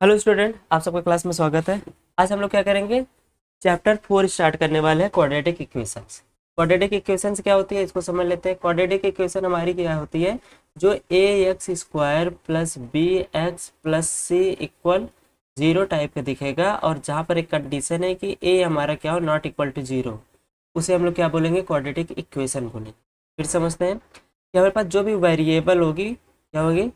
Hello student, आप सबका class में स्वागत है। आज हम लोग क्या करेंगे, चैप्टर 4 स्टार्ट करने वाले हैं, क्वाड्रेटिक इक्वेशंस। क्वाड्रेटिक इक्वेशंस क्या होती है इसको समझ लेते हैं। क्वाड्रेटिक इक्वेशन हमारी क्या होती है, जो a x square plus b x plus c equal 0 type का दिखेगा, और जहाँ पर एक कंडीशन है कि ए हमारा क्या हो, नॉट इक्वल टू 0, उसे हम लोग क्या बोलेंगे, क्वाड्रेटिक इक्वेशन बोलेंगे। फिर समझते हैं कि हमारे पास जो भी वेरिएबल होगी, क्या होगी,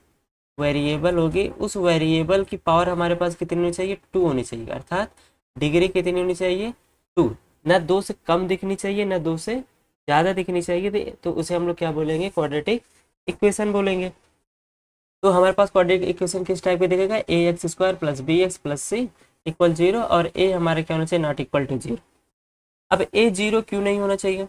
वेरिएबल होगी, उस वेरिएबल की पावर हमारे पास कितनी होनी चाहिए, 2 होनी चाहिए। अर्थात डिग्री कितनी होनी चाहिए, 2। ना 2 से कम दिखनी चाहिए, ना 2 से ज़्यादा दिखनी चाहिए, तो उसे हम लोग क्या बोलेंगे, क्वाड्रेटिक इक्वेशन बोलेंगे। तो हमारे पास क्वाड्रेटिक इक्वेशन किस टाइप के दिखेगा, a x square plus b x plus c equal 0, और ए हमारे क्या होना चाहिए, नॉट इक्वल टू 0। अब ए 0 क्यों नहीं होना चाहिए,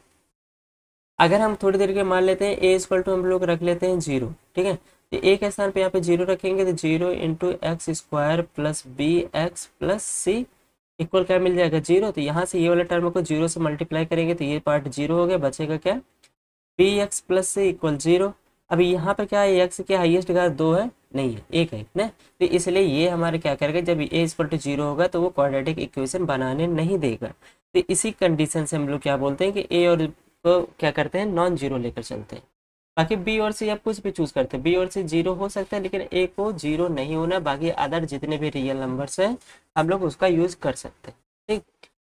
अगर हम थोड़ी देर के मान लेते हैं ए इक्वल टू हम लोग रख लेते हैं 0, ठीक है। तो ए के स्थान पे यहाँ पे 0 रखेंगे तो 0 into x square plus b x plus c equal क्या मिल जाएगा, 0। तो यहाँ से ये वाला टर्म को 0 से मल्टीप्लाई करेंगे तो ये पार्ट 0 हो गया, बचेगा क्या, B x plus c equal 0। अभी यहाँ पे क्या है, एक्स की हाईएस्ट घात 2 है, नहीं है, 1 है ना। तो इसलिए ये हमारे क्या करेगा, जब ए इक्वल टू 0 होगा तो वो क्वाड्रेटिक इक्वेशन बनाने नहीं देगा। तो इसी कंडीशन से हम लोग क्या बोलते हैं कि ए और को क्या करते हैं, नॉन जीरो लेकर चलते हैं। बाकी बी और सी आप कुछ भी चूज करते हैं, बी और सी 0 हो सकता है, लेकिन ए को 0 नहीं होना। बाकी अदर जितने भी रियल नंबर्स हैं हम लोग उसका यूज कर सकते हैं, ठीक।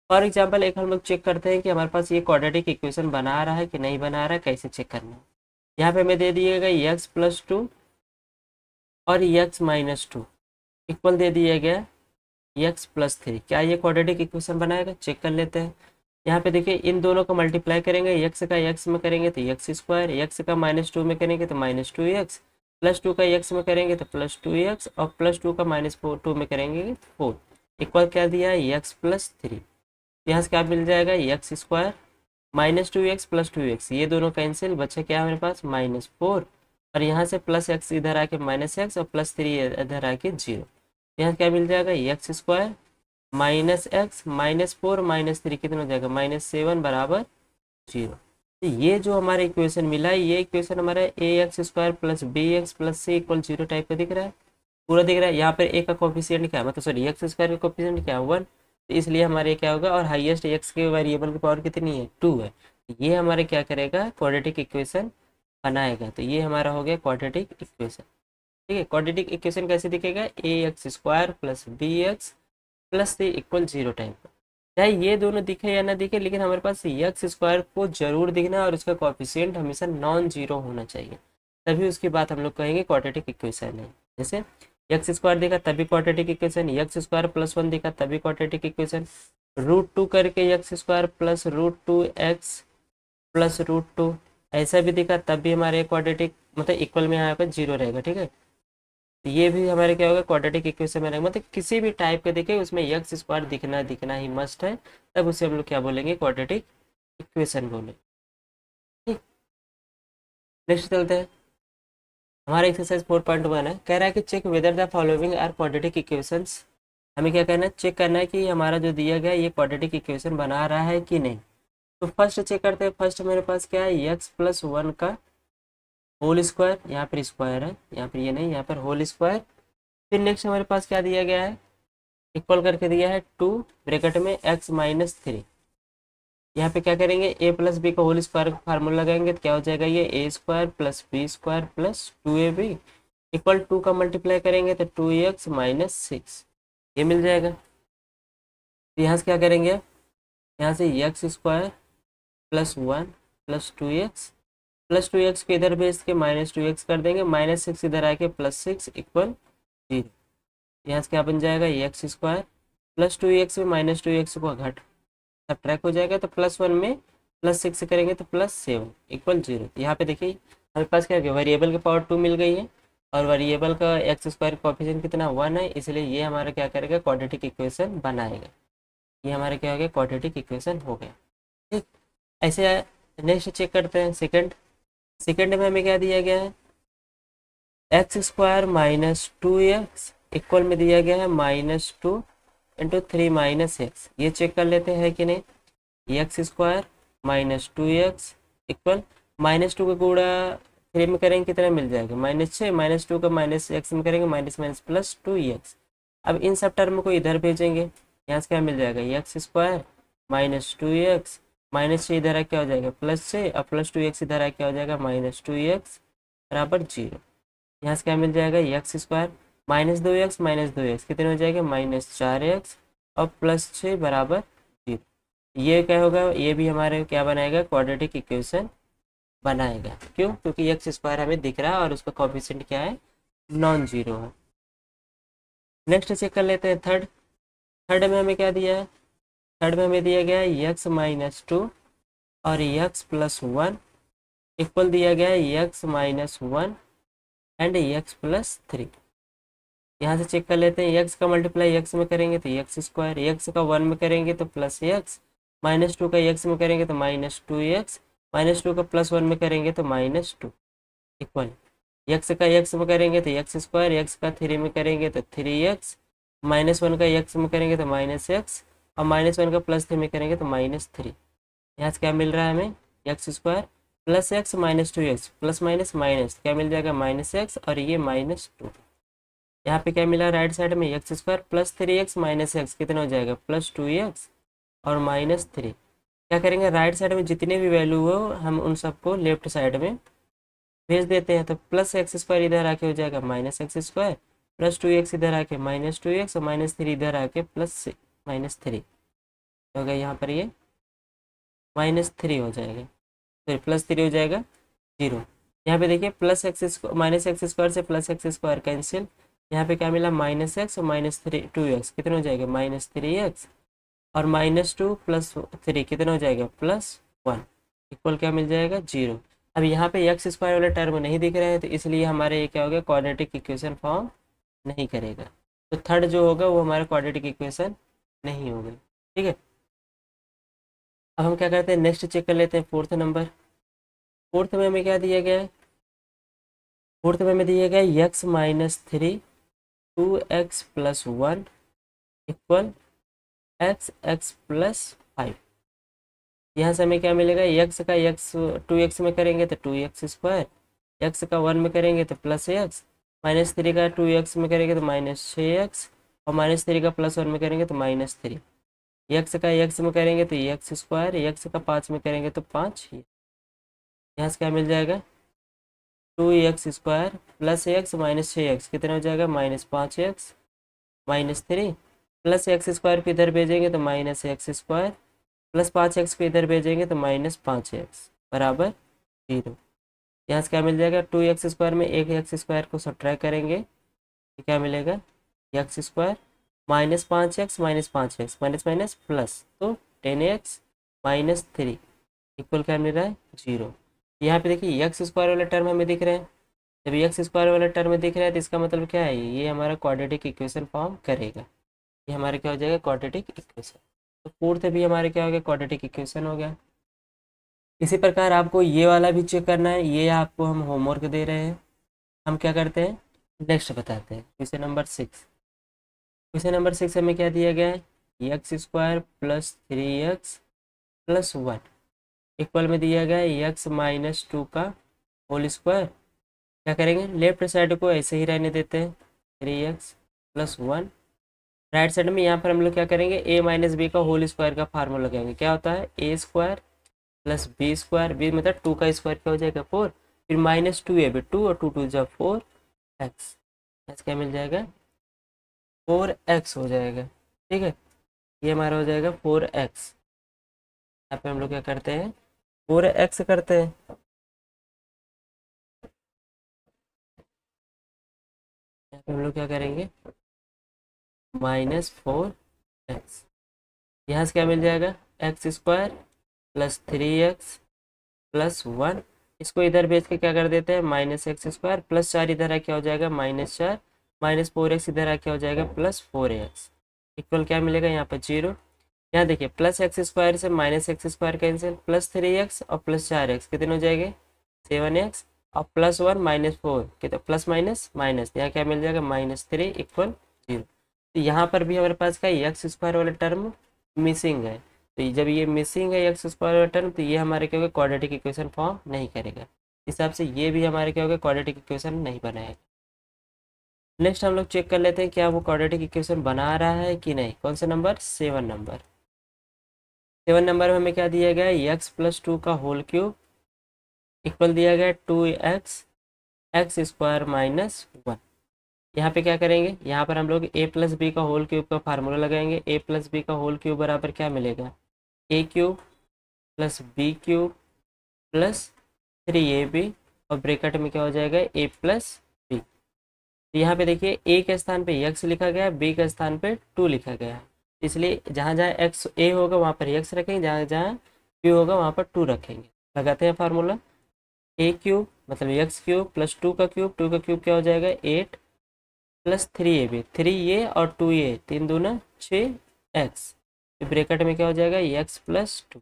फॉर एग्जाम्पल एक हम लोग चेक करते हैं कि हमारे पास ये क्वाड्रेटिक इक्वेशन बना रहा है कि नहीं बना रहा है, कैसे चेक करना है। यहाँ पे हमें दे दिएगा एक्स प्लस 2 और एक्स माइनस 2 इक्वल दे दिया गया एक्स प्लस 3। क्या ये क्वाड्रेटिक इक्वेशन बनाएगा, चेक कर लेते हैं। यहाँ पे देखिए इन दोनों को मल्टीप्लाई करेंगे, एक्स का एक्स में करेंगे तो एक्स स्क्वायर, एक्स का माइनस 2 में करेंगे तो माइनस 2x, प्लस 2 का एक्स में करेंगे तो प्लस 2x, और प्लस 2 का माइनस 2 में करेंगे 4 इक्वल क्या दिया है, एक्स प्लस 3। यहाँ से क्या मिल जाएगा, x square minus 2x plus 2x, ये दोनों कैंसिल, बचे क्या हमारे पास, -4, और यहाँ से प्लस एक्स इधर आके माइनस एक्स और प्लस 3 इधर आके 0। यहाँ क्या मिल जाएगा, x square minus x minus 4 minus 3 कितना हो जाएगा, -7 बराबर 0। तो ये जो हमारा इक्वेशन मिला है, ये इक्वेशन हमारा a x square plus b x plus c equal 0 type का दिख रहा है, पूरा दिख रहा है। यहाँ पर ए का कोफिशिएंट क्या है, मतलब सॉरी एक्स स्क्वायर का कोफिशिएंट क्या है, 1। तो इसलिए हमारे क्या होगा, और हाईएस्ट एक्स के वेरिएबल की पावर कितनी है, 2 है। तो ये हमारे क्या करेगा, क्वाड्रेटिक इक्वेशन बनाएगा। तो ये हमारा हो गया क्वाड्रेटिक इक्वेशन, ठीक है। क्वाड्रेटिक इक्वेशन कैसे दिखेगा, a x square plus b x plus c equal 0 type का। चाहे ये दोनों दिखे या ना दिखे, लेकिन हमारे पास एक्स स्क्वायर को जरूर दिखना है, और उसका कोफिशिएंट हमेशा नॉन जीरो होना चाहिए, तभी उसकी बात हम लोग कहेंगे क्वाड्रेटिक इक्वेशन है। जैसे एक्स स्क्वायर दिखा तभी quadratic equation, x square plus 1 दिखा तभी क्वाड्रेटिक इक्वेशन, √2 करके x square plus √2x plus √2 ऐसा भी दिखा तब भी हमारे क्वाड्रेटिक मतलब इक्वल में यहाँ पर 0 रहेगा, ठीक है। तो ये भी हमारे क्या होगा, क्वाड्रेटिक इक्वेशन में रहेगा। मतलब किसी भी टाइप के देखे उसमें एक्स स्क्वायर दिखना ही मस्ट है, तब उसे हम लोग क्या बोलेंगे, क्वाड्रेटिक इक्वेशन बोलेंगे, ठीक। नेक्स्ट चलते हैं, हमारा एक्सरसाइज 4.1 है, कह रहा है कि check whether the following are quadratic equations. हमें क्या करना है, चेक करना है कि हमारा जो दिया गया ये क्वाड्रेटिक इक्वेशन बना रहा है कि नहीं। तो फर्स्ट चेक करते हैं। फर्स्ट मेरे पास क्या है, एक्स प्लस 1 का होल स्क्वायर, यहाँ पर स्क्वायर है, यहाँ पर ये नहीं, यहाँ पर होल स्क्वायर। फिर नेक्स्ट हमारे पास क्या दिया गया है, इक्वल करके दिया है 2 ब्रैकेट में x माइनस 3। यहाँ पे क्या करेंगे, a प्लस बी का होल स्क्वायर का फार्मूला लगाएंगे तो क्या हो जाएगा, ये a square plus B square plus 2ab equal 2 का मल्टीप्लाई करेंगे तो 2x माइनस 6 ये मिल जाएगा। तो यहाँ से क्या करेंगे, यहाँ से x square plus 1 plus 2x को इधर भेज के -2x कर देंगे, -6 इधर आके +6 इक्वल 0। यहाँ से क्या बन जाएगा, एक्स स्क्वायर प्लस 2x में -2x को घट सब ट्रैक हो जाएगा, तो +1 में +6 करेंगे तो +7 इक्वल 0। यहाँ पे देखिए हमारे पास क्या वेरिएबल की पावर 2 मिल गई है, और वेरिएबल का एक्स स्क्वायर कोफिशिएंट कितना 1 है, इसलिए ये हमारा क्या करेगा, क्वाड्रेटिक इक्वेशन बनाएगा। ये हमारा क्या हो गया, क्वाड्रेटिक इक्वेशन हो गया, ठीक। ऐसे नेक्स्ट चेक करते हैं सेकेंड में हमें क्या दिया गया है, x square minus 2x equal में दिया गया है -2 इंटू 3 माइनस एक्स। ये चेक कर लेते हैं कि नहीं, x square minus 2x equal -2 का गुणा 3 में करेंगे कितना मिल जाएगा, -6 -2 का माइनस एक्स में करेंगे माइनस माइनस +2x। अब इन सब टर्म को इधर भेजेंगे, यहाँ से क्या मिल जाएगा x square minus 2x, minus 6 इधर आ क्या हो जाएगा +6, और प्लस 2x इधर आ क्या हो जाएगा -2x बराबर 0। यहाँ से क्या मिल जाएगा एक्स स्क्वायर -2x कितने हो जाएगा -4x, और +6 बराबर 0। ये क्या होगा, ये भी हमारे क्या बनाएगा क्वाड्रेटिक इक्वेशन बनाएगा। क्यों? क्योंकि एक्स स्क्वायर हमें दिख रहा है और उसका कोफिशिएंट क्या है, नॉन जीरो है। नेक्स्ट चेक कर लेते हैं थर्ड। थर्ड में हमें क्या दिया है, थर्ड में हमें दिया गया है x-2 और x+1 इक्वल दिया गया है x-1 एंड x+3। यहाँ से चेक कर लेते हैं, x का मल्टीप्लाई x में करेंगे तो एक्स स्क्वायर, x का 1 में करेंगे तो +x, -2 का x में करेंगे तो -2x, -2 का +1 में करेंगे तो -2 इक्वल x का x में करेंगे तो एक्स स्क्वायर, x का 3 में करेंगे तो 3x, -1 का x में करेंगे तो -x, और -1 का +3 में करेंगे तो -3। यहाँ से क्या मिल रहा है हमें x square plus x -2x plus minus minus क्या मिल जाएगा -x, और ये -2। यहाँ पे क्या मिला राइट साइड में एक्स स्क्वायर +3x -x कितना हो जाएगा +2x और -3। क्या करेंगे राइट साइड में जितने भी वैल्यू हो हम उन सबको लेफ्ट साइड में भेज देते हैं। तो +x² इधर आके हो जाएगा -x², +2x इधर आके -2x, और -3 इधर आके -3 हो गया। यहाँ पर ये -3 हो जाएगा, फिर +3 हो जाएगा 0। यहाँ पे देखिए -x² से +x² कैंसिल, यहाँ पे क्या मिला -x और -2x कितना हो जाएगा -3x, और -2 + 3 कितना हो जाएगा +1 इक्वल क्या मिल जाएगा 0। अब यहाँ पे x² वाला टर्म नहीं दिख रहा है, तो इसलिए हमारे ये क्या हो गया क्वाड्रेटिक इक्वेशन फॉर्म नहीं करेगा। तो थर्ड जो होगा वो हमारा क्वाड्रेटिक इक्वेशन नहीं होगा। ठीक है, अब हम क्या करते हैं नेक्स्ट चेक कर लेते हैं फोर्थ नंबर। फोर्थ में हमें क्या दिया गया है, फोर्थ में हमें दिया गया है x-3 2x+1 इक्वल x+5। यहाँ से हमें क्या मिलेगा, x का x 2x में करेंगे तो 2x², x का 1 में करेंगे तो +x, -3 का 2x में करेंगे तो -6x, और -3 का +1 में करेंगे तो -3। x का x में करेंगे तो x², x का 5 में करेंगे तो 5। यहाँ से क्या मिल जाएगा 2x² + x -6x कितना हो जाएगा -5x, -3 प्लस x² को इधर भेजेंगे तो -x² प्लस 5x को इधर भेजेंगे तो -5x बराबर 0। यहाँ से क्या मिल जाएगा 2x² में एक x² को सब्ट्रैक्ट करेंगे तो क्या मिलेगा x² -5x -5x minus minus plus, तो 10x -3 इक्वल क्या मिल रहा है 0। यहाँ पे देखिए x² वाला टर्म हमें दिख रहा है, जब x² वाला टर्म दिख रहा है तो इसका मतलब क्या है, ये हमारा क्वाड्रेटिक इक्वेशन फॉर्म करेगा। ये हमारे क्या हो जाएगा क्वाड्रेटिक इक्वेशन। तो फोर्थ भी हमारे क्या हो गया क्वाड्रेटिक इक्वेशन हो गया। इसी प्रकार आपको ये वाला भी चेक करना है, ये आपको हम होमवर्क दे रहे हैं। हम क्या करते हैं नेक्स्ट बताते हैं। क्वेश्चन नंबर 6, क्वेश्चन नंबर 6 हमें क्या दिया गया है x² + 3x + 1 इक्वल में दिया गया है x-2 का होल स्क्वायर। क्या करेंगे लेफ्ट साइड को ऐसे ही रहने देते हैं 3x + 1। राइट साइड में यहाँ पर हम लोग क्या करेंगे a - b का होल स्क्वायर का फार्मूला लगाएंगे। क्या होता है a² + b², b मतलब 2 का स्क्वायर क्या हो जाएगा 4, फिर -2ab 2 और 2 2 जा 4x, क्या मिल जाएगा 4x हो जाएगा। ठीक है, ये हमारा हो जाएगा 4x। यहाँ पे हम लोग क्या करते हैं 4x करते हैं, यहाँ पे हम लोग क्या करेंगे -4x। यहाँ से क्या मिल जाएगा x² + 3x + 1, इसको इधर भेज के क्या कर देते हैं -x² + 4 इधर आ क्या हो जाएगा -4, -4x इधर आ क्या हो जाएगा +4x इक्वल क्या मिलेगा यहाँ पर 0। यहाँ देखिए +x² से -x² कैंसिल, +3x और +4x कितने हो जाएंगे 7x, और +1 -4 कितना प्लस माइनस माइनस, यहाँ क्या मिल जाएगा -3 इक्वल 0। तो यहाँ पर भी हमारे पास क्या x² वाला टर्म मिसिंग है। तो जब ये मिसिंग है x² वाला टर्म, तो ये हमारे क्या होगा क्वाड्रेटिक इक्वेशन फॉर्म नहीं करेगा। इस हिसाब से ये भी हमारे क्या होगा क्वाड्रेटिक इक्वेशन नहीं बनाएगा। नेक्स्ट हम लोग चेक कर लेते हैं क्या वो क्वाड्रेटिक इक्वेशन बना रहा है कि नहीं। कौन सा नंबर, 7 नंबर। 7 नंबर में हमें क्या दिया गया है, एक्स प्लस 2 का होल क्यूब इक्वल दिया गया है 2x एक्स स्क्वायर माइनस 1। यहाँ पे क्या करेंगे, यहाँ पर हम लोग a प्लस बी का होल क्यूब का फार्मूला लगाएंगे। a प्लस बी का होल क्यूब बराबर क्या मिलेगा, a cube plus B cube plus 3ab, और ब्रैकेट में क्या हो जाएगा a प्लस बी। तो यहाँ पे देखिए a के स्थान पे x लिखा गया है, b के स्थान पे 2 लिखा गया है, इसलिए जहाँ जहाँ x a होगा वहाँ पर x रखेंगे, जहाँ जहाँ b होगा वहाँ पर 2 रखेंगे। लगाते हैं फार्मूला, a क्यूब मतलब x क्यूब प्लस 2 का क्यूब, 2 का क्यूब क्या हो जाएगा 8 प्लस 3ab, 3a और 2a, 3 दूना 6x, ब्रैकेट में क्या हो जाएगा x प्लस 2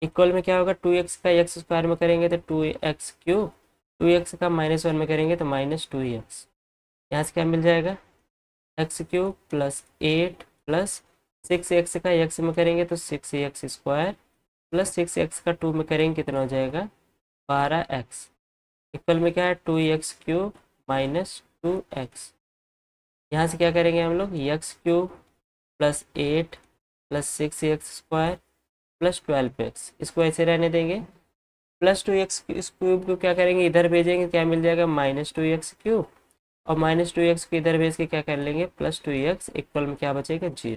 इक्वल में क्या होगा 2x का एक्स स्क्वायर में करेंगे तो 2x क्यूब, 2x का -1 में करेंगे तो -2x। यहाँ से क्या मिल जाएगा x cube plus 8 plus 6x का x में करेंगे तो 6x स्क्वायर प्लस 6x का 2 में करेंगे कितना हो जाएगा 12x, इक्वल में क्या है 2x क्यूब -2x। यहाँ से क्या करेंगे हम लोग x cube plus 8 plus 6x square plus 12x, इसको ऐसे रहने देंगे। प्लस 2x इस क्यूब को क्या करेंगे इधर भेजेंगे, क्या मिल जाएगा -2x क्यूब, और -2x को इधर भेज के क्या कर लेंगे +2x, इक्वल में क्या बचेगा 0।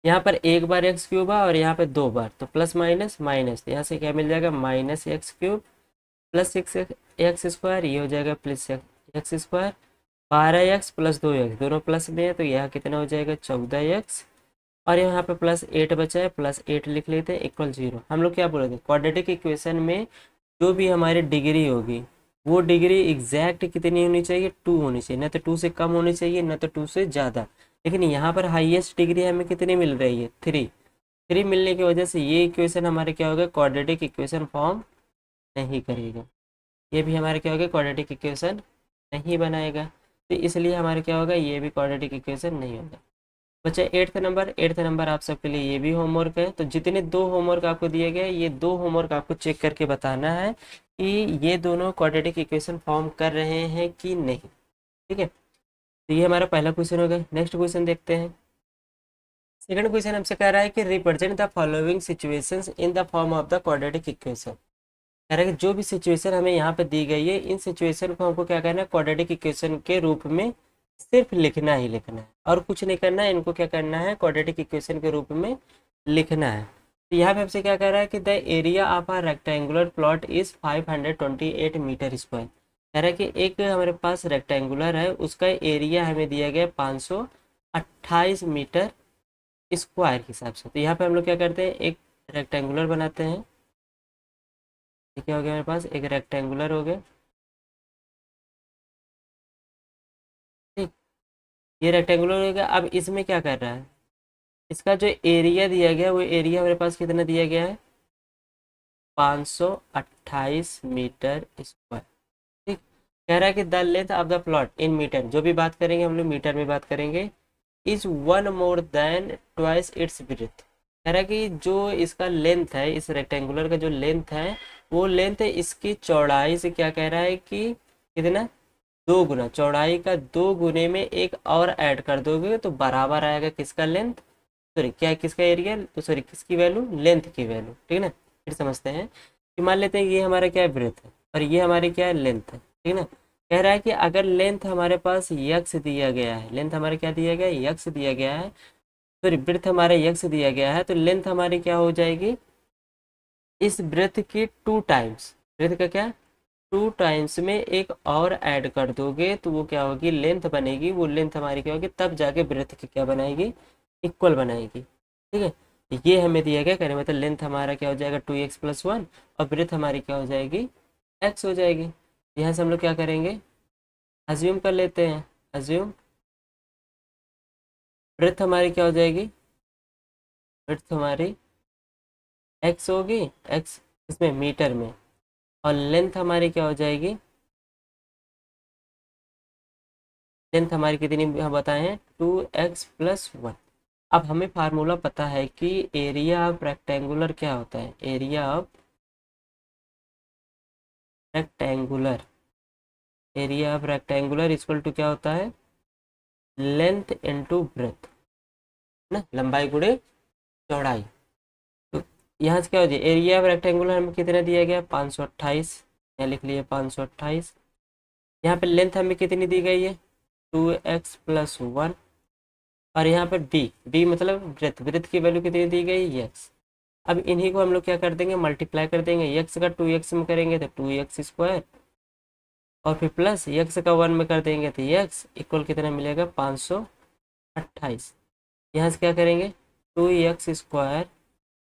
यहाँ पर एक बार एक्स क्यूब है और यहाँ पे 2 बार, तो प्लस माइनस माइनस, यहाँ से क्या मिल जाएगा -x cube plus 6x square, ये हो जाएगा plus x square, 12x plus 2x दोनों प्लस में है तो यह कितना हो जाएगा 14x, और यहाँ पे +8 बचा है, +8 लिख लेते हैं इक्वल 0। हम लोग क्या बोले थे क्वाड्रेटिक इक्वेशन में जो भी हमारी डिग्री होगी वो डिग्री एग्जैक्ट कितनी होनी चाहिए 2 होनी चाहिए, ना तो 2 से कम होनी चाहिए ना तो 2 से ज़्यादा। लेकिन यहाँ पर हाईएस्ट डिग्री हमें कितनी मिल रही है 3। 3 मिलने की वजह से ये इक्वेशन हमारे क्या होगा क्वाड्रेटिक इक्वेशन फॉर्म नहीं करेगा, ये भी हमारे क्या होगा क्वाड्रेटिक इक्वेशन नहीं बनाएगा, तो इसलिए हमारे क्या होगा ये भी क्वाड्रेटिक इक्वेशन नहीं होगा। बच्चा 8th नंबर आप सबके लिए ये भी होमवर्क है। तो जितने 2 होमवर्क आपको दिए गए ये 2 होमवर्क आपको चेक करके बताना है कि ये दोनों क्वाड्रेटिक इक्वेशन फॉर्म कर रहे हैं कि नहीं। ठीक है, तो ये हमारा पहला क्वेश्चन हो गया। नेक्स्ट क्वेश्चन देखते हैं। सेकंड क्वेश्चन हमसे कह रहा है कि represent the following situations in the form of the quadratic equation. कह रहा है कि जो भी सिचुएशन हमें यहाँ पे दी गई है इन सिचुएशन को हमको क्या करना है क्वाड्रेटिक इक्वेशन के रूप में सिर्फ लिखना ही लिखना है और कुछ नहीं करना है, इनको क्या करना है क्वाड्रेटिक इक्वेशन के रूप में लिखना है। तो यहाँ पे हमसे क्या कह रहा है कि the area of a rectangular plot is 528 metre square. कह रहा है कि एक हमारे पास रेक्टेंगुलर है उसका एरिया हमें दिया गया 528 मीटर स्क्वायर के हिसाब से। तो यहाँ पे हम लोग क्या करते हैं एक रेक्टेंगुलर बनाते हैं, ये क्या हो गया मेरे पास एक रेक्टेंगुलर हो गया, ठीक, ये रेक्टेंगुलर हो गया। अब इसमें क्या कर रहा है इसका जो एरिया दिया गया वो एरिया हमारे पास कितना दिया गया है 528 मीटर स्क्वायर। ठीक, कह रहा है कि the length of the plot in metre, जो भी बात करेंगे हम लोग मीटर में बात करेंगे, is 1 more than twice its breath. कह रहा है कि जो इसका लेंथ है इस रेक्टेंगुलर का जो लेंथ है वो लेंथ है इसकी चौड़ाई से क्या कह रहा है कि कितना 2 गुना, चौड़ाई का 2 गुने में एक और ऐड कर दोगे तो बराबर आएगा किसका लेंथ, सॉरी क्या है किसका एरिया, तो सॉरी किसकी वैल्यू लेंथ की वैल्यू। ठीक है ना, फिर समझते हैं कि मान लेते हैं ये हमारा क्या है ब्रेथ है और ये हमारी क्या है लेंथ है। ठीक है ना, कह रहा है कि अगर लेंथ हमारे पास यक्स दिया गया है, लेंथ हमारे क्या दिया गया है यक्स दिया गया है, सॉरी ब्रेथ हमारे यक्स दिया गया है, तो लेंथ हमारी क्या हो जाएगी इस ब्रेथ की 2 टाइम्स, ब्रेथ का क्या 2 टाइम्स में एक और ऐड कर दोगे तो वो क्या होगी लेंथ बनेगी, वो लेंथ हमारी क्या होगी तब जाके ब्रेथ की क्या बनाएगी इक्वल बनाएगी। ठीक है, ये हमें दिया गया करें मतलब लेंथ हमारा क्या हो जाएगा 2x + 1 और ब्रेथ हमारी क्या हो जाएगी x हो जाएगी। यहाँ से हम लोग क्या करेंगे अज्यूम कर लेते हैं, अज्यूम ब्रेथ हमारी क्या हो जाएगी, ब्रेथ हमारी x होगी, x इसमें मीटर में, और लेंथ हमारी क्या हो जाएगी, लेंथ हमारी कितनी हम बताए हैं 2x + 1। अब हमें फार्मूला पता है कि एरिया ऑफ रेक्टेंगुलर क्या होता है, area of rectangular area of rectangular equal to क्या होता है, लेंथ इनटू ब्रेथ, ना, लंबाई गुणे चौड़ाई। तो यहाँ से क्या हो जाए, एरिया ऑफ रेक्टेंगुलर हमें कितना दिया गया 528, यहाँ लिख लिए 528। यहाँ पे लेंथ हमें कितनी दी गई है 2x+1, और यहाँ पर बी मतलब ब्रेथ, ब्रेथ की वैल्यू कितनी दी गई x। अब इन्हीं को हम लोग क्या कर देंगे, मल्टीप्लाई कर देंगे, x का 2x में करेंगे तो 2x², और फिर प्लस x का 1 में कर देंगे तो x इक्वल कितना मिलेगा 528। यहाँ से क्या करेंगे 2x²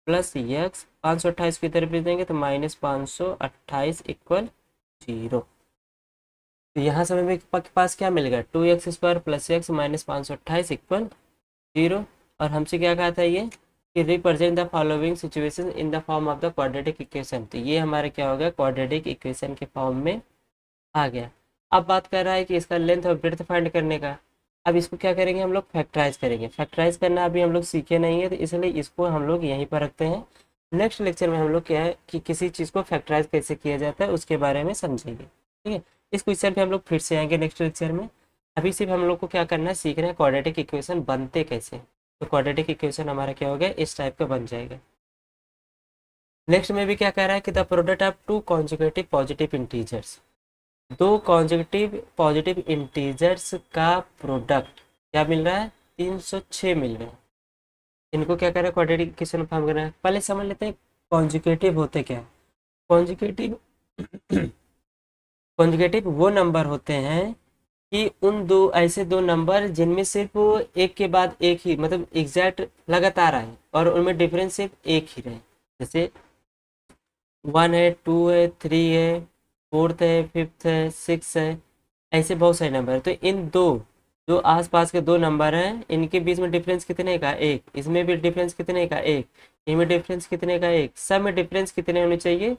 प्लस x 528 की तरफ भेज देंगे तो -528 इक्वल 0। तो यहाँ से हमें के पास क्या मिलेगा 2x² प्लस x -528 इक्वल 0। और हमसे क्या कहा था ये कि represent the following situation in the form of the quadratic equation. तो ये हमारे क्या हो गया, क्वाड्रेटिक इक्वेशन के फॉर्म में आ गया। अब बात कर रहा है कि इसका लेंथ और ब्रेड्थ फाइंड करने का। अब इसको क्या करेंगे, हम लोग फैक्टराइज करेंगे। फैक्टराइज करना अभी हम लोग सीखे नहीं है, तो इसलिए इसको हम लोग यहीं पर रखते हैं। नेक्स्ट लेक्चर में हम लोग क्या है कि किसी चीज़ को फैक्टराइज कैसे किया जाता है उसके बारे में समझेंगे। ठीक है, इस क्वेश्चन पे हम लोग फिर से आएंगे नेक्स्ट लेक्चर में। अभी सिर्फ हम लोग को क्या करना है, सीखना है क्वाड्रेटिक इक्वेशन बनते कैसे। तो क्वाड्रेटिक इक्वेशन हमारा क्या हो गया, इस टाइप का बन जाएगा। नेक्स्ट में भी क्या कह रहा है कि the product of two conjugative positive integers, दो कॉन्जुगेटिव पॉजिटिव इंटीजर्स का प्रोडक्ट क्या मिल रहा है 306 मिल रहा है। इनको क्या कर रहा है, क्वाड्रेटिक इक्वेशन फॉर्म करना है। पहले समझ लेते हैं कॉन्जुगेटिव होते क्या है। कॉन्जुगेटिव कॉन्जुगेटिव वो नंबर होते हैं कि उन दो ऐसे दो नंबर जिनमें सिर्फ एक के बाद एक ही मतलब एग्जैक्ट लगातार आए और उनमें डिफरेंस सिर्फ एक ही रहे। जैसे 1 है, 2 है, 3 है, 4th है, 5th है, 6 है, ऐसे बहुत सारे नंबर है। तो इन दो जो आसपास के दो नंबर हैं इनके बीच में डिफरेंस कितने का एक, इसमें भी डिफरेंस कितने का एक, इनमें डिफरेंस कितने का एक, सब में डिफरेंस कितने होने चाहिए,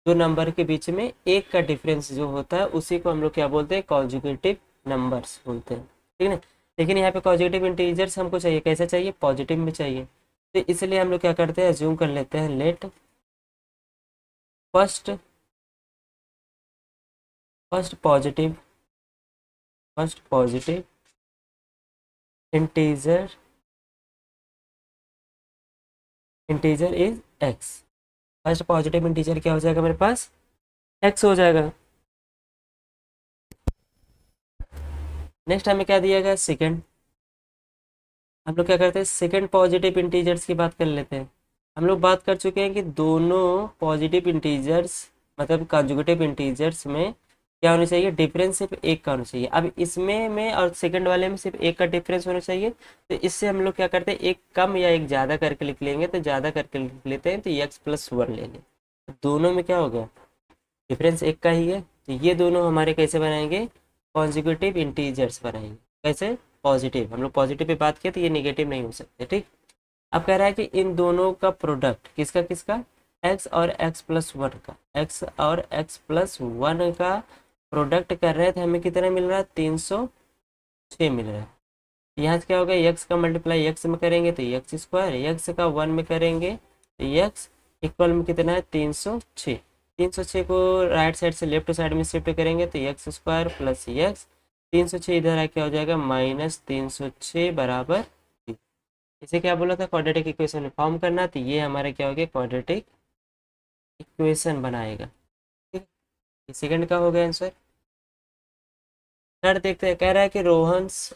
दो नंबर के बीच में एक का डिफरेंस जो होता है उसी को हम लोग क्या बोलते हैं, कॉन्जुगेटिव नंबर्स बोलते हैं। ठीक है ना। लेकिन यहाँ पे कॉन्जुगेटिव इंटीजर्स हमको चाहिए, कैसे चाहिए, पॉजिटिव में चाहिए। तो इसलिए हम लोग क्या करते हैं, अज्यूम कर लेते हैं let first first positive integer is x। First positive integer क्या हो जाएगा मेरे पास, x हो जाएगा। नेक्स्ट हमें क्या दिया गया, सेकंड। हम लोग क्या करते हैं, सेकंड पॉजिटिव इंटीजर्स की बात कर लेते हैं। हम लोग बात कर चुके हैं कि दोनों पॉजिटिव इंटीजर्स मतलब कॉन्जुगेटिव इंटीजर्स में क्या होना चाहिए, डिफरेंस सिर्फ एक का होना चाहिए। अब इसमें में और सेकंड वाले में सिर्फ एक का डिफरेंस होना चाहिए। तो इससे हम लोग क्या करते हैं, एक कम या एक ज़्यादा करके लिख लेंगे। तो ज़्यादा करके लिख लेते हैं तो x+1 ले लें। तो दोनों में क्या हो गया, डिफरेंस एक का ही है। तो ये दोनों हमारे कैसे बनाएंगे, कॉन्जुगेटिव इंटीजर्स बनाएंगे। कैसे, पॉजिटिव। हम लोग पॉजिटिव पे बात किया तो ये नेगेटिव नहीं हो सकते। ठीक, अब कह रहा है कि इन दोनों का प्रोडक्ट किसका किसका, x और x+1 का, x और x+1 का प्रोडक्ट कर रहे थे। हमें कितना मिल रहा है 306 मिल रहा है। यहाँ से क्या होगा, x का मल्टीप्लाई x में करेंगे तो x², x का 1 में करेंगे तो x इक्वल में कितना है 306। 306 को राइट साइड से लेफ्ट साइड में शिफ्ट करेंगे तो x² प्लस x, 306 इधर आ क्या हो जाएगा -306 बराबर। इसे क्या बोला था, क्वाड्रेटिक इक्वेशन फॉर्म करना। तो ये हमारा क्या हो गया, क्वाड्रेटिक इक्वेशन बनाएगा। ठीक है, सेकंड का हो गया आंसर। थर्ड देखते हैं, कह रहा है कि Rohan's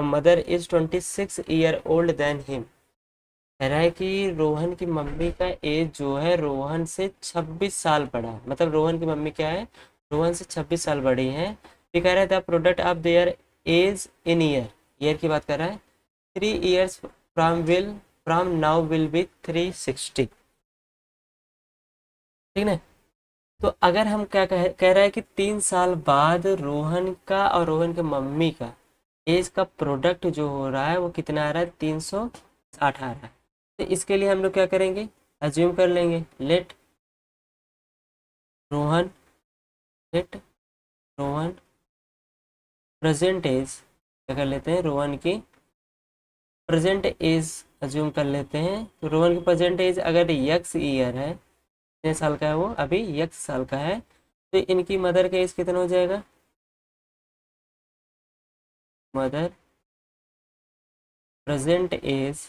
mother is 26 year old than him. कह रहा है कि रोहन की मम्मी का एज जो है रोहन से 26 साल बड़ा है। मतलब रोहन की मम्मी क्या है, रोहन से 26 साल बड़ी है। फिर कह रहा है the product of their age in year की बात कर रहा है। 3 years from now will be 360। ठीक है। तो अगर हम क्या कह रहा है कि 3 साल बाद रोहन का और रोहन के मम्मी का एज का प्रोडक्ट जो हो रहा है वो कितना आ रहा है 360 आ रहा है। तो इसके लिए हम लोग क्या करेंगे, अज्यूम कर लेंगे लेट रोहन प्रेजेंट एज, क्या कर लेते हैं, रोहन की प्रेजेंट एज अज्यूम कर लेते हैं। तो रोहन की प्रेजेंट एज अगर x ईयर है, कितने साल का है वो, अभी x साल का है। तो इनकी मदर का एज कितना हो जाएगा मदर प्रेजेंट एज,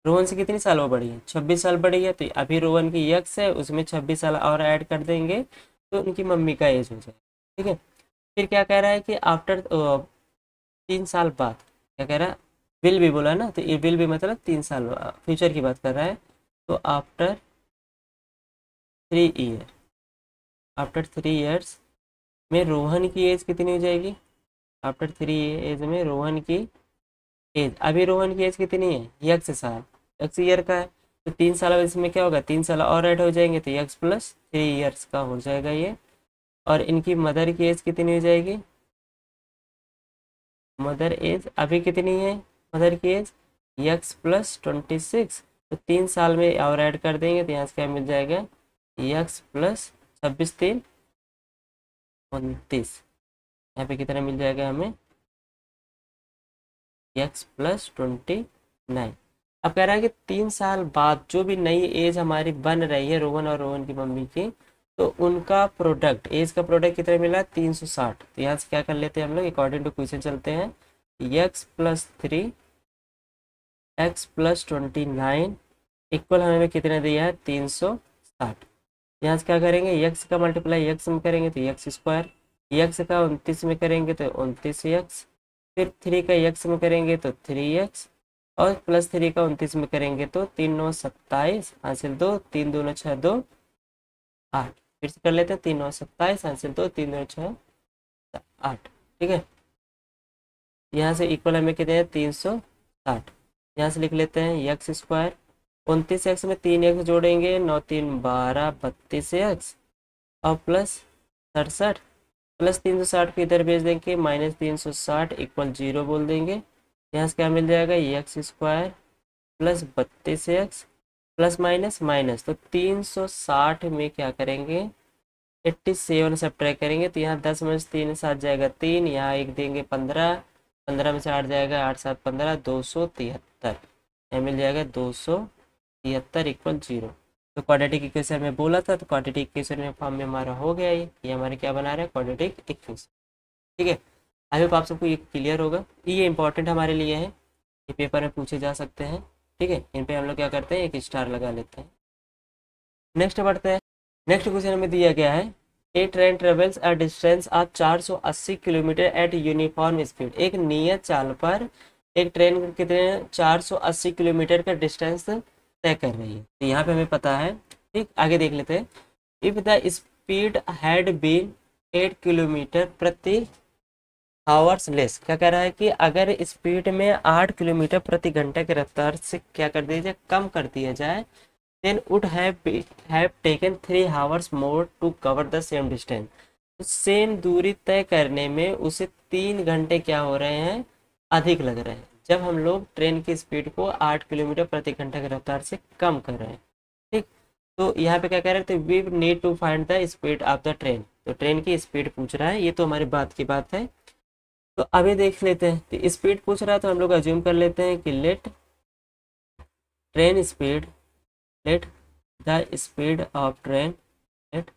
रोहन से कितनी साल वो बड़ी है, 26 साल बड़ी है, तो अभी रोहन की यक्स है, उसमें 26 साल और ऐड कर देंगे तो उनकी मम्मी का एज हो जाए। ठीक है, फिर क्या कह रहा है कि आफ्टर 3 साल बाद, क्या कह रहा है, विल भी बोला ना, तो ये विल भी मतलब 3 साल फ्यूचर की बात कर रहा है। तो आफ्टर 3 ईयर, आफ्टर 3 ईयर्स में रोहन की एज कितनी हो जाएगी, आफ्टर 3 एज में रोहन की एज, अभी रोहन की एज कितनी है, यक्स साल, यक्स ईयर का है, तो 3 साल अब इसमें क्या होगा, 3 साल और ऐड हो जाएंगे तो यक्स प्लस 3 ईयर्स का हो जाएगा ये। और इनकी मदर की एज कितनी हो जाएगी, मदर एज अभी कितनी है, मदर की एज यक्स प्लस 26, तो 3 साल में और ऐड कर देंगे तो यहाँ से क्या मिल जाएगा, यक्स प्लस 26 3 29, यहाँ पे कितना मिल जाएगा हमें, यक्स प्लस 29। अब कह रहा है कि 3 साल बाद जो भी नई एज हमारी बन रही है रोहन और रोहन की मम्मी की, तो उनका प्रोडक्ट, एज का प्रोडक्ट कितना मिला, 360। तो यहाँ से क्या कर लेते हैं हम लोग, अकॉर्डिंग टू क्वेश्चन चलते हैं, x plus 3 x plus 29 equal हमें कितने दिया है, 360। यहाँ से क्या करेंगे, यक्स का मल्टीप्लाई यक्स में करेंगे तो यक्स स्क्वायर, यक्स का 29 में करेंगे तो 29 यक्स, फिर 3 का यक्स में करेंगे तो 3 यक्स, और प्लस 3 का 29 में करेंगे तो 3 9 27 हासिल 2, 3 2 9 6 2 8, फिर से कर लेते हैं, 3 9 27 हासिल 2, 3 2 6 8। ठीक है, यहाँ से इक्वल हमें कितने हैं, 360। यहाँ से लिख लेते हैं यक्स स्क्वायर, 29 एक्स में 3 एक्स जोड़ेंगे, 9 3 12 32 एक्स, और प्लस 67, प्लस 360 को इधर भेज देंगे, माइनस 360 इक्वल 0 बोल देंगे। यहाँ से क्या मिल जाएगा, x square plus 32 x plus minus minus, तो 360 में क्या करेंगे, 87 सब्ट्रैक्ट करेंगे, तो यहाँ 10 में से 3 7 जाएगा 3, यहाँ एक देंगे 15, 15 में से 8 जाएगा 8 7 15, 273, यहाँ मिल जाएगा 273 इक्वल 0। तो क्वाड्रेटिक इक्वेशन में बोला था, तो क्वाड्रेटिक इक्वेशन में फॉर्म में हमारा हो गया ये हमारे क्या बना रहा है, क्वाड्रेटिक इक्वेशन। ठीक है, आई होप आप सबको ये क्लियर होगा, ये इंपॉर्टेंट हमारे लिए है, ये पेपर में पूछे जा सकते हैं। ठीक है, इन पे हम लोग क्या करते हैं, एक स्टार लगा लेते हैं। नेक्स्ट बढ़ते हैं, नेक्स्ट क्वेश्चन में दिया गया है, a train travels a distance of 480 kilometre at uniform speed. एक नियत चाल पर एक ट्रेन कितने 480 किलोमीटर का डिस्टेंस तय कर रही है। तो यहाँ पे हमें पता है, ठीक, आगे देख लेते हैं। If the speed had been 8 kilometre प्रति आवर्स लेस, क्या कह रहा है कि अगर स्पीड में 8 किलोमीटर प्रति घंटे की रफ्तार से क्या कर दिया जाए, कम कर दिया जाए, then would have taken 3 hours more to cover the same distance। तो सेम दूरी तय करने में उसे 3 घंटे क्या हो रहे हैं, अधिक लग रहे हैं, जब हम लोग ट्रेन की स्पीड को 8 किलोमीटर प्रति घंटे की रफ्तार से कम कर रहे हैं। ठीक, तो यहाँ पे क्या कह रहे थे, we need to find the speed of the train. तो ट्रेन की स्पीड पूछ रहा है, ये तो हमारी बात की बात है। तो अभी देख लेते हैं, तो स्पीड पूछ रहा है तो हम लोग अज्यूम कर लेते हैं कि let train speed, let the speed of train, let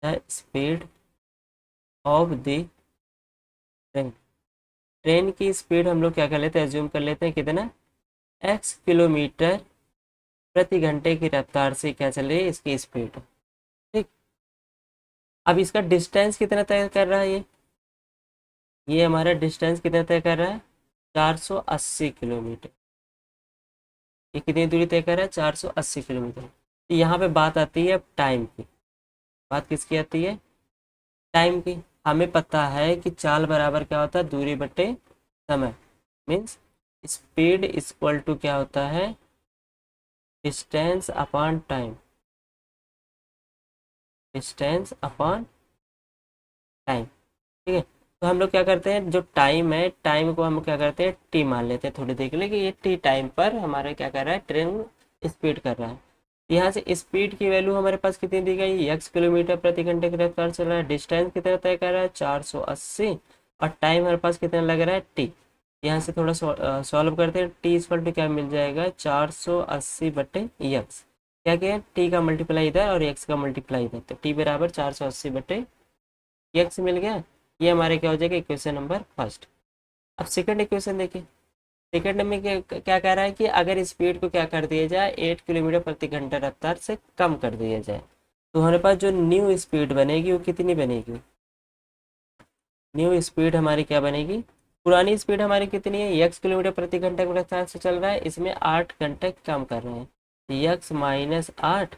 the speed of the train, train की स्पीड हम लोग क्या कर लेते हैं, एज्यूम कर लेते हैं कितना, x किलोमीटर प्रति घंटे की रफ्तार से क्या चल रही है इसकी स्पीड। ठीक, अब इसका डिस्टेंस कितना तय कर रहा है, ये हमारा डिस्टेंस कितना तय कर रहा है, 480 किलोमीटर। ये कितनी दूरी तय कर रहा है, 480 किलोमीटर। तो यहाँ पे बात आती है टाइम की, बात किसकी आती है, टाइम की। हमें पता है कि चाल बराबर क्या होता है, दूरी बटे समय, मीन्स स्पीड इक्वल टू क्या होता है, distance upon time, distance upon time. ठीक है, तो हम लोग क्या करते हैं, जो टाइम है, टाइम को हम क्या करते हैं, टी मान लेते हैं। थोड़ी देख ले कि ये टी टाइम पर हमारा क्या कर रहा है, ट्रेन स्पीड कर रहा है। यहाँ से स्पीड की वैल्यू हमारे पास कितनी दी गई, x किलोमीटर प्रति घंटे की रफ्तार चल रहा है, डिस्टेंस कितना तय कर रहा है, 480, और टाइम हमारे पास कितना लग रहा है, t। यहाँ से थोड़ा सॉल्व करते हैं, t इक्वल टू क्या मिल जाएगा, 480 बटे x, क्या किया, t का मल्टीप्लाई इधर और x का मल्टीप्लाई इधर, तो t बराबर 480 बटे x मिल गया। ये हमारे क्या हो जाएगा इक्वेशन नंबर फर्स्ट। अब सेकंड इक्वेशन देखिए, सेकंड में क्या कह रहा है कि अगर स्पीड को क्या कर दिया जाए 8 किलोमीटर प्रति घंटा रफ्तार से कम कर दिया जाए तो हमारे पास जो न्यू स्पीड बनेगी वो कितनी बनेगी। न्यू स्पीड हमारी क्या बनेगी, पुरानी स्पीड हमारी कितनी है, x किलोमीटर प्रति घंटा के रफ्तार से चल रहा है, इसमें 8 घंटे कम कर रहे हैं, x माइनस 8,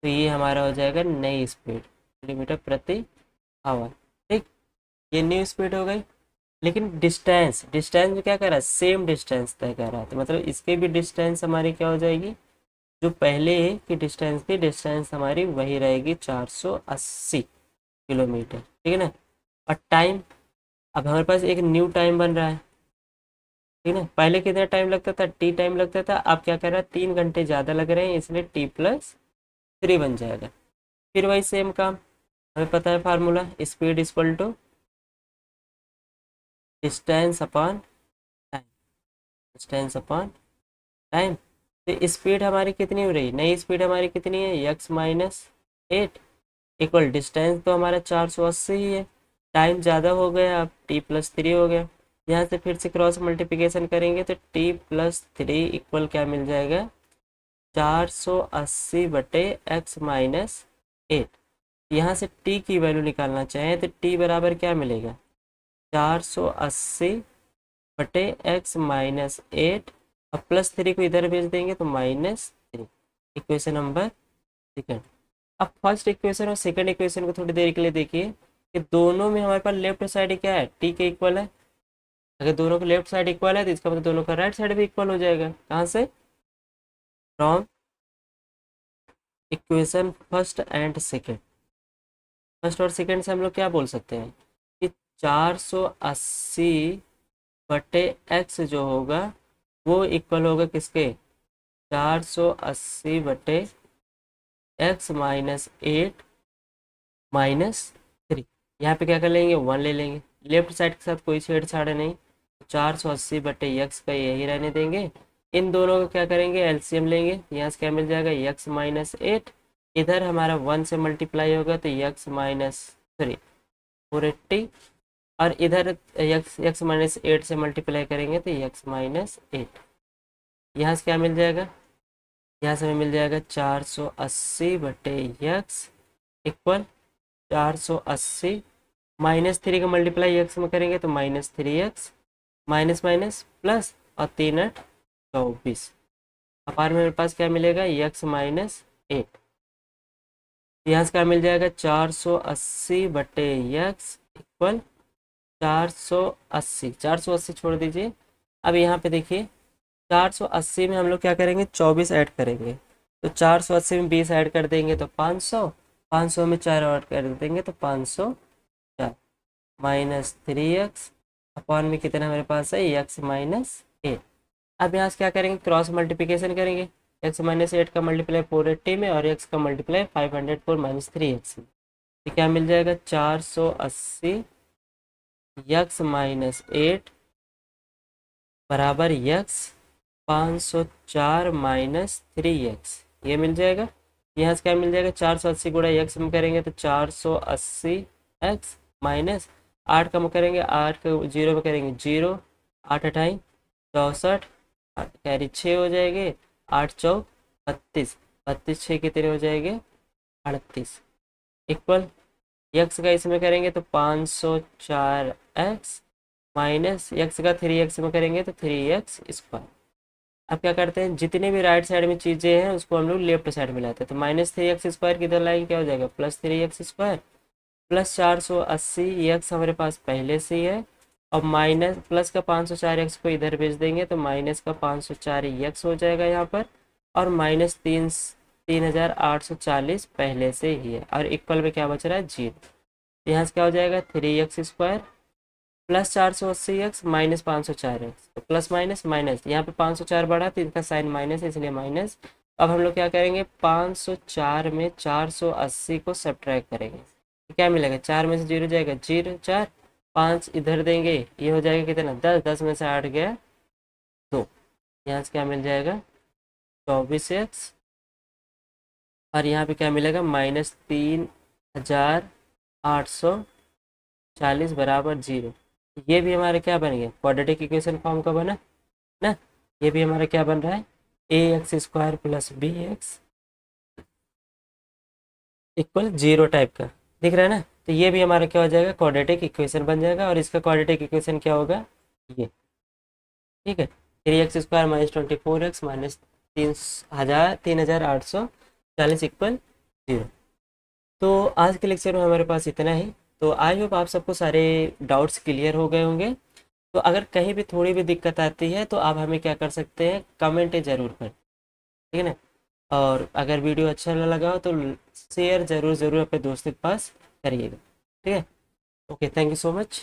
तो ये हमारा हो जाएगा नई स्पीड किलोमीटर प्रति आवर। ठीक, ये न्यू स्पीड हो गई। लेकिन डिस्टेंस, डिस्टेंस में क्या कर रहा है, सेम डिस्टेंस तय कर रहा है, तो मतलब इसके भी डिस्टेंस हमारी क्या हो जाएगी, जो पहले की डिस्टेंस थी डिस्टेंस हमारी वही रहेगी 480 किलोमीटर। ठीक है ना। और टाइम, अब हमारे पास एक न्यू टाइम बन रहा है, ठीक है ना। पहले कितना टाइम लगता था, टी टाइम लगता था, अब क्या कर रहा है 3 घंटे ज़्यादा लग रहे हैं, इसलिए t+3 बन जाएगा। फिर वही सेम काम, हमें पता है formula, speed equal to distance upon time, distance upon time. तो स्पीड हमारी कितनी हो रही, नई स्पीड हमारी कितनी है, x माइनस 8 इक्वल डिस्टेंस तो हमारा 480 ही है, टाइम ज़्यादा हो गया, अब t+3 हो गया। यहाँ से फिर से क्रॉस मल्टीप्लिकेशन करेंगे तो t+3 इक्वल क्या मिल जाएगा, 480 बटे x माइनस 8। यहाँ से t की वैल्यू निकालना चाहें तो t बराबर क्या मिलेगा, 480 बटे x माइनस 8, अब +3 को इधर भेज देंगे तो -3। Equation number second. अब फर्स्ट इक्वेशन और सेकंड इक्वेशन को थोड़ी देर के लिए देखिए कि दोनों में हमारे पास लेफ्ट साइड क्या है, टी के इक्वल है। अगर दोनों का लेफ्ट साइड इक्वल है तो इसका मतलब दोनों का राइट साइड भी इक्वल हो जाएगा। कहाँ से, from equation first and second. First और सेकंड से हम लोग क्या बोल सकते हैं कि 480 बटे एक्स जो होगा वो इक्वल होगा किसके, 480 बटे एक्स माइनस 8 -3। यहाँ पे क्या कर लेंगे, 1 ले लेंगे, लेफ्ट साइड के साथ कोई छेड़छाड़ नहीं, 480 बटे एक्स का यही रहने देंगे। इन दोनों को क्या करेंगे, एलसीएम लेंगे, यहाँ से क्या मिल जाएगा, एक्स माइनस 8, इधर हमारा 1 से मल्टीप्लाई होगा तो एक्स माइनस 3 480, और इधर एक्स माइनस 8 से मल्टीप्लाई करेंगे तो एक्स माइनस 8। यहाँ से क्या मिल जाएगा, यहाँ से हमें मिल जाएगा 480 बटे एक्स इक्वल 480 -3 का मल्टीप्लाई एक्स में करेंगे तो -3x, माइनस माइनस प्लस और 3 8 24, अपार में मेरे पास क्या मिलेगा, x माइनस 8। यहाँ से क्या मिल जाएगा, 480 बटे एक्स इक्वल 480, 480 छोड़ दीजिए। अब यहाँ पे देखिए 480 में हम लोग क्या करेंगे, 24 ऐड करेंगे, तो 480 में 20 ऐड कर देंगे तो 500, 500 में 4 ऐड कर देंगे तो 504 -3x अपॉन में कितना हमारे पास है, x माइनस 8। अब यहाँ से क्या करेंगे, क्रॉस मल्टीप्लिकेशन करेंगे, x माइनस 8 का मल्टीप्लाई 480 में और x का मल्टीप्लाई 504 -3x में, तो क्या मिल जाएगा, 480 x माइनस 8 बराबर x 504 -3x, ये मिल जाएगा। यहाँ से क्या मिल जाएगा, 480 गुणा x में करेंगे तो 480 x माइनस 8 कम करेंगे, 8 को 0 में करेंगे 0, 8 अठाई 64, कैरी 6 हो जाएंगे, 8 चौक 32, 32 6 कितने हो जाएंगे 38, इक्वल x का इसमें करेंगे तो 504x माइनस x का 3x में करेंगे तो 3x स्क्वायर। अब क्या करते हैं, जितने भी राइट साइड में चीज़ें हैं उसको हम लोग लेफ्ट साइड में लाते हैं, तो -3x स्क्वायर किधर लाएंगे, क्या हो जाएगा, +3x स्क्वायर प्लस 480 एक्स हमारे पास पहले से ही है, और माइनस प्लस का 504 एक्स को इधर भेज देंगे तो माइनस का 504 एक्स हो जाएगा यहाँ पर, और -3840 पहले से ही है, और इक्वल में क्या बच रहा है 0। यहाँ से क्या हो जाएगा 3x square plus 480 x minus 504 x, तो प्लस माइनस माइनस, यहाँ पे 504 बढ़ा तो इनका साइन माइनस है इसलिए माइनस। अब हम लोग क्या करेंगे, 504 में 480 को सब्ट्रैक्ट करेंगे, क्या मिलेगा, 4 में से 0 जाएगा 0, 4 5 इधर देंगे, ये हो जाएगा कितना 10, 10 में से 8 गया 2, यहाँ से क्या मिल जाएगा 24x, और यहाँ पे क्या मिलेगा -3840 40 बराबर 0। ये भी हमारे क्या बन गया, क्वाड्रेटिक इक्वेशन फॉर्म का बना ना। ये भी हमारा क्या बन रहा है, a x square plus b x equal 0 type का दिख रहा है ना। तो ये भी हमारा क्या हो जाएगा, क्वाड्रेटिक इक्वेशन बन जाएगा। और इसका क्वाड्रेटिक इक्वेशन क्या होगा, ये, ठीक है। 3x² minus 24x minus 3840 equal 0। तो आज के लेक्चर में हमारे पास इतना ही। तो आई होप आप सबको सारे डाउट्स क्लियर हो गए होंगे। तो अगर कहीं भी थोड़ी भी दिक्कत आती है तो आप हमें क्या कर सकते हैं, कमेंट ज़रूर करें, ठीक है ना। और अगर वीडियो अच्छा ना लगा हो तो शेयर ज़रूर ज़रूर अपने दोस्तों के पास करिएगा, ठीक है। Okay, thank you so much.